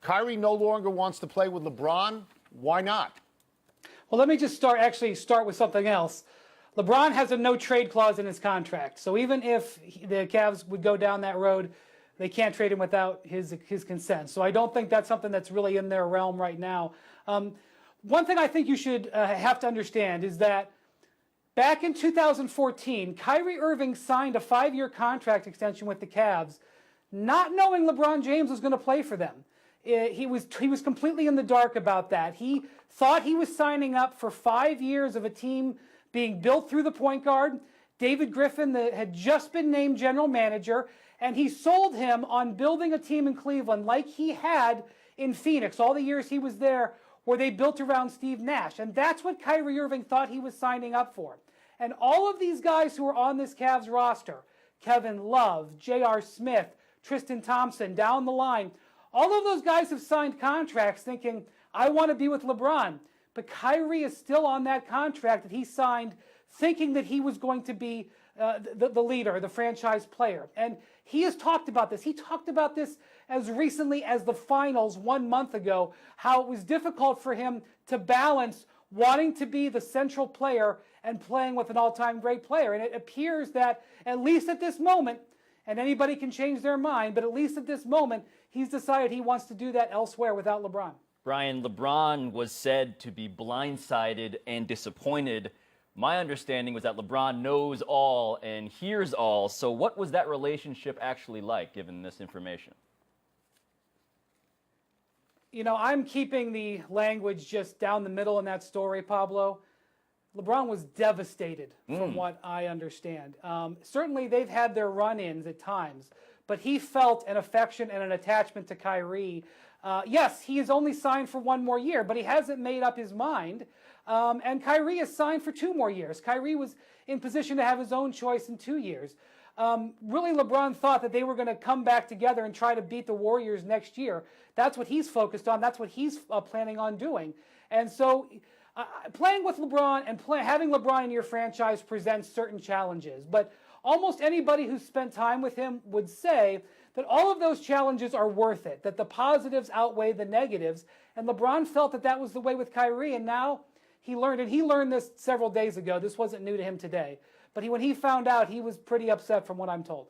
Kyrie no longer wants to play with LeBron. Why not? Well, let me just start with something else. LeBron has a no-trade clause in his contract. So even if the Cavs would go down that road, they can't trade him without his consent. So I don't think that's something that's really in their realm right now. One thing I think you should have to understand is that back in 2014, Kyrie Irving signed a 5-year contract extension with the Cavs, not knowing LeBron James was going to play for them. He was completely in the dark about that. He thought he was signing up for 5 years of a team being built through the point guard. David Griffin had just been named general manager, and he sold him on building a team in Cleveland like he had in Phoenix all the years he was there, where they built around Steve Nash. And that's what Kyrie Irving thought he was signing up for. And all of these guys who are on this Cavs roster, Kevin Love, J.R. Smith, Tristan Thompson, down the line, all of those guys have signed contracts thinking, I want to be with LeBron. But Kyrie is still on that contract that he signed thinking that he was going to be the leader, the franchise player. And he has talked about this. He talked about this as recently as the finals 1 month ago, how it was difficult for him to balance wanting to be the central player and playing with an all-time great player. And it appears that, at least at this moment, and anybody can change their mind, but at least at this moment, he's decided he wants to do that elsewhere without LeBron. Brian, LeBron was said to be blindsided and disappointed. My understanding was that LeBron knows all and hears all. So what was that relationship actually like, given this information? You know, I'm keeping the language just down the middle in that story, Pablo. LeBron was devastated from what I understand. Certainly they've had their run-ins at times, but he felt an affection and an attachment to Kyrie. Yes, he is only signed for 1 more year, but he hasn't made up his mind. And Kyrie is signed for 2 more years. Kyrie was in position to have his own choice in 2 years. Really, LeBron thought that they were going to come back together and try to beat the Warriors next year. That's what he's focused on. That's what he's planning on doing. And so playing with LeBron and having LeBron in your franchise presents certain challenges. But almost anybody who's spent time with him would say that all of those challenges are worth it, that the positives outweigh the negatives. And LeBron felt that that was the way with Kyrie, and now he learned, and he learned this several days ago. This wasn't new to him today. But when he found out, he was pretty upset from what I'm told.